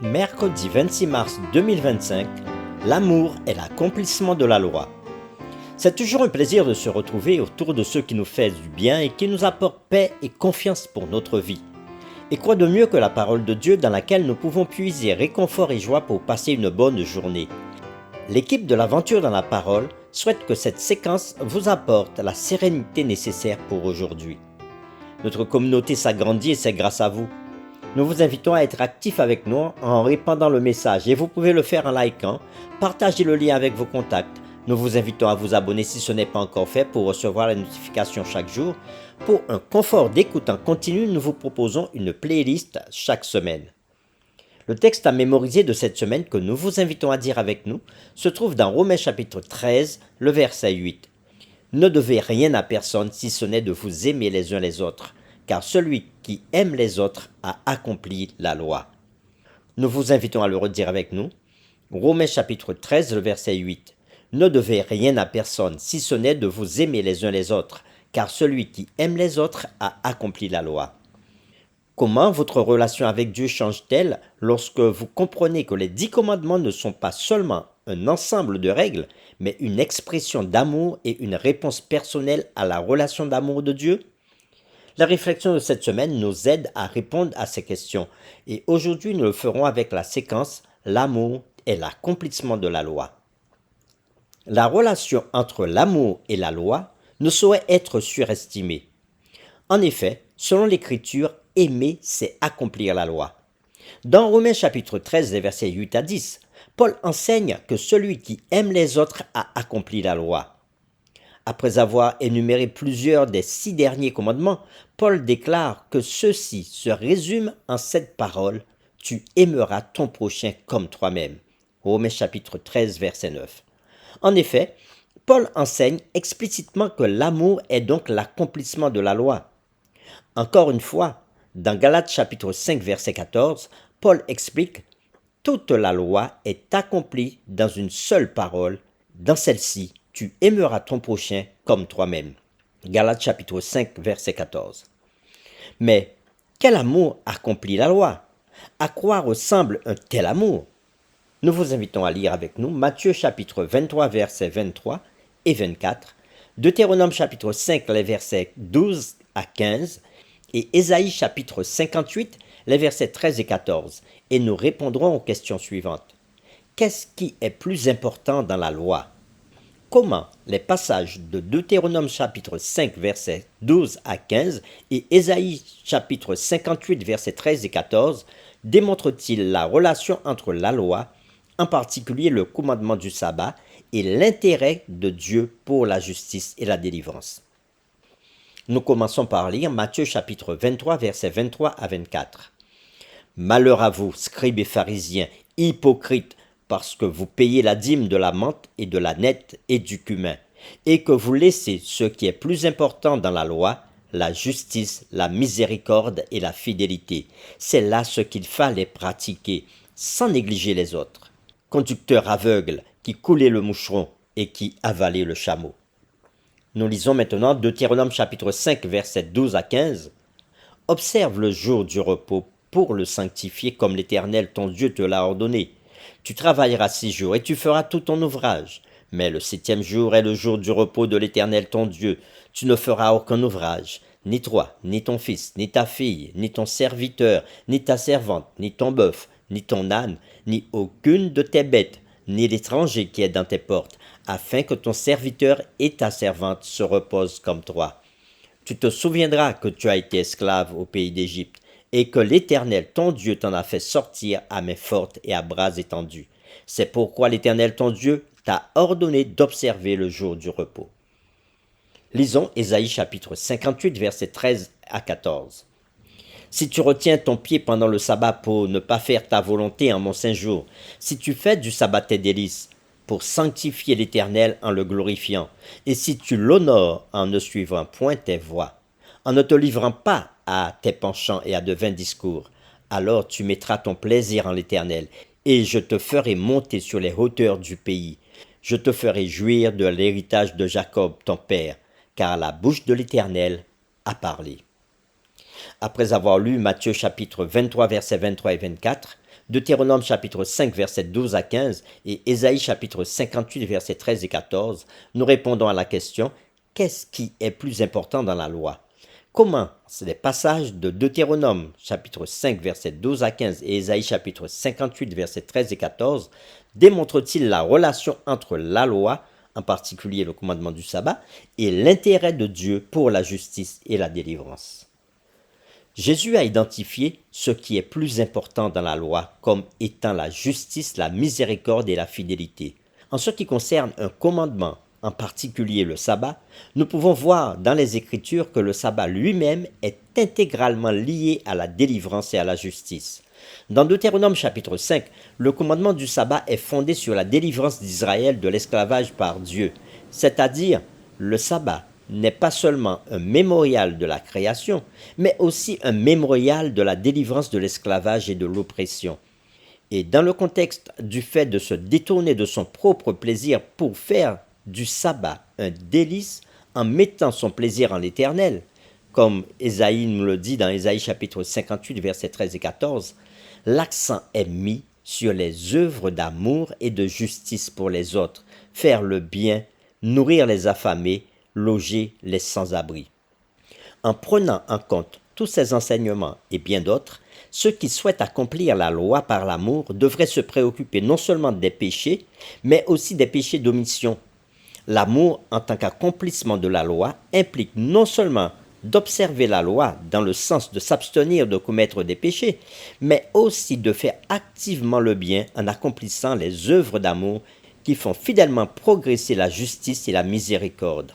Mercredi 26 mars 2025, l'amour est l'accomplissement de la loi. C'est toujours un plaisir de se retrouver autour de ceux qui nous font du bien et qui nous apportent paix et confiance pour notre vie. Et quoi de mieux que la parole de Dieu dans laquelle nous pouvons puiser réconfort et joie pour passer une bonne journée. L'équipe de l'aventure dans la parole souhaite que cette séquence vous apporte la sérénité nécessaire pour aujourd'hui. Notre communauté s'agrandit et c'est grâce à vous. Nous vous invitons à être actifs avec nous en répandant le message et vous pouvez le faire en likant, partagez le lien avec vos contacts. Nous vous invitons à vous abonner si ce n'est pas encore fait pour recevoir les notifications chaque jour. Pour un confort d'écoute en continu, nous vous proposons une playlist chaque semaine. Le texte à mémoriser de cette semaine que nous vous invitons à dire avec nous se trouve dans Romains chapitre 13, le verset 8. Ne devez rien à personne si ce n'est de vous aimer les uns les autres, car celui qui aime les autres a accompli la loi. Nous vous invitons à le redire avec nous. Romains chapitre 13, le verset 8. Ne devez rien à personne si ce n'est de vous aimer les uns les autres, car celui qui aime les autres a accompli la loi. Comment votre relation avec Dieu change-t-elle lorsque vous comprenez que les 10 commandements ne sont pas seulement un ensemble de règles, mais une expression d'amour et une réponse personnelle à la relation d'amour de Dieu? La réflexion de cette semaine nous aide à répondre à ces questions et aujourd'hui nous le ferons avec la séquence « L'amour est l'accomplissement de la loi ». La relation entre l'amour et la loi ne saurait être surestimée. En effet, selon l'Écriture, aimer, c'est accomplir la loi. Dans Romains chapitre 13, les versets 8 à 10, Paul enseigne que celui qui aime les autres a accompli la loi. Après avoir énuméré plusieurs des 6 derniers commandements, Paul déclare que ceux-ci se résument en cette parole « Tu aimeras ton prochain comme toi-même ». Romains chapitre 13, verset 9. En effet, Paul enseigne explicitement que l'amour est donc l'accomplissement de la loi. Encore une fois, dans Galates chapitre 5, verset 14, Paul explique « Toute la loi est accomplie dans une seule parole, dans celle-ci, tu aimeras ton prochain comme toi-même. » Galates chapitre 5, verset 14. Mais quel amour accomplit la loi? À quoi ressemble un tel amour? Nous vous invitons à lire avec nous Matthieu chapitre 23, versets 23 et 24, Deutéronome chapitre 5, les versets 12 à 15, et Ésaïe chapitre 58, les versets 13 et 14, et nous répondrons aux questions suivantes. Qu'est-ce qui est plus important dans la loi? Comment les passages de Deutéronome chapitre 5 versets 12 à 15 et Ésaïe chapitre 58 versets 13 et 14 démontrent-ils la relation entre la loi, en particulier le commandement du sabbat, et l'intérêt de Dieu pour la justice et la délivrance? Nous commençons par lire Matthieu chapitre 23 versets 23 à 24. Malheur à vous, scribes et pharisiens, hypocrites, parce que vous payez la dîme de la menthe et de la nette et du cumin, et que vous laissez ce qui est plus important dans la loi, la justice, la miséricorde et la fidélité. C'est là ce qu'il fallait pratiquer, sans négliger les autres. Conducteur aveugle qui coulait le moucheron et qui avalait le chameau. Nous lisons maintenant Deutéronome chapitre 5 versets 12 à 15. Observe le jour du repos pour le sanctifier comme l'Éternel ton Dieu te l'a ordonné. Tu travailleras 6 jours et tu feras tout ton ouvrage. Mais le 7e jour est le jour du repos de l'Éternel ton Dieu. Tu ne feras aucun ouvrage, ni toi, ni ton fils, ni ta fille, ni ton serviteur, ni ta servante, ni ton bœuf, ni ton âne, ni aucune de tes bêtes, ni l'étranger qui est dans tes portes, afin que ton serviteur et ta servante se reposent comme toi. Tu te souviendras que tu as été esclave au pays d'Égypte, et que l'Éternel ton Dieu t'en a fait sortir à main forte et à bras étendus. C'est pourquoi l'Éternel ton Dieu t'a ordonné d'observer le jour du repos. Lisons Ésaïe chapitre 58 versets 13 à 14. Si tu retiens ton pied pendant le sabbat pour ne pas faire ta volonté en mon saint jour, si tu fais du sabbat tes délices, pour sanctifier l'Éternel en le glorifiant, et si tu l'honores en ne suivant point tes voies, en ne te livrant pas à tes penchants et à de vains discours, alors tu mettras ton plaisir en l'Éternel, et je te ferai monter sur les hauteurs du pays. Je te ferai jouir de l'héritage de Jacob ton père, car la bouche de l'Éternel a parlé. Après avoir lu Matthieu chapitre 23 versets 23 et 24, Deutéronome chapitre 5 versets 12 à 15 et Ésaïe chapitre 58 versets 13 et 14, nous répondons à la question: qu'est-ce qui est plus important dans la loi? Comment ces passages de Deutéronome chapitre 5 versets 12 à 15 et Ésaïe chapitre 58 versets 13 et 14 démontrent-ils la relation entre la loi, en particulier le commandement du sabbat, et l'intérêt de Dieu pour la justice et la délivrance? Jésus a identifié ce qui est plus important dans la loi comme étant la justice, la miséricorde et la fidélité. En ce qui concerne un commandement, en particulier le sabbat, nous pouvons voir dans les Écritures que le sabbat lui-même est intégralement lié à la délivrance et à la justice. Dans Deutéronome chapitre 5, le commandement du sabbat est fondé sur la délivrance d'Israël de l'esclavage par Dieu, c'est-à-dire le sabbat n'est pas seulement un mémorial de la création, mais aussi un mémorial de la délivrance de l'esclavage et de l'oppression. Et dans le contexte du fait de se détourner de son propre plaisir pour faire du sabbat un délice en mettant son plaisir en l'Éternel, comme Ésaïe nous le dit dans Ésaïe chapitre 58 versets 13 et 14, l'accent est mis sur les œuvres d'amour et de justice pour les autres, faire le bien, nourrir les affamés, loger les sans-abri. En prenant en compte tous ces enseignements et bien d'autres, ceux qui souhaitent accomplir la loi par l'amour devraient se préoccuper non seulement des péchés, mais aussi des péchés d'omission. L'amour, en tant qu'accomplissement de la loi, implique non seulement d'observer la loi dans le sens de s'abstenir de commettre des péchés, mais aussi de faire activement le bien en accomplissant les œuvres d'amour qui font fidèlement progresser la justice et la miséricorde.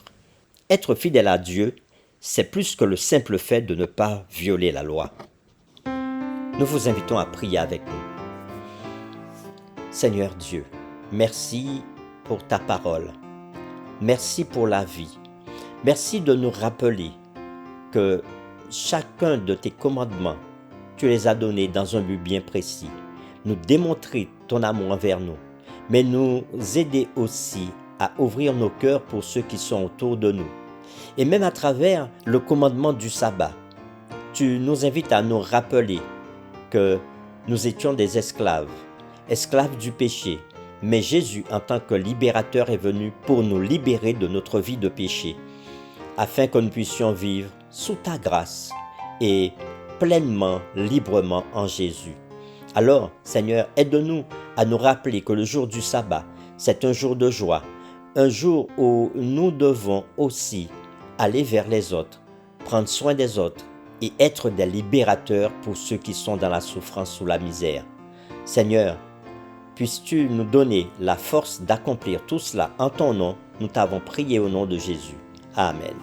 Être fidèle à Dieu, c'est plus que le simple fait de ne pas violer la loi. Nous vous invitons à prier avec nous. Seigneur Dieu, merci pour ta parole. Merci pour la vie. Merci de nous rappeler que chacun de tes commandements, tu les as donnés dans un but bien précis. Nous démontrer ton amour envers nous, mais nous aider aussi à ouvrir nos cœurs pour ceux qui sont autour de nous. Et même à travers le commandement du sabbat, tu nous invites à nous rappeler que nous étions des esclaves du péché. Mais Jésus, en tant que libérateur, est venu pour nous libérer de notre vie de péché, afin que nous puissions vivre sous ta grâce et pleinement, librement en Jésus. Alors, Seigneur, aide-nous à nous rappeler que le jour du sabbat, c'est un jour de joie, un jour où nous devons aussi aller vers les autres, prendre soin des autres et être des libérateurs pour ceux qui sont dans la souffrance ou la misère. Seigneur, puisses-tu nous donner la force d'accomplir tout cela en ton nom, nous t'avons prié au nom de Jésus. Amen.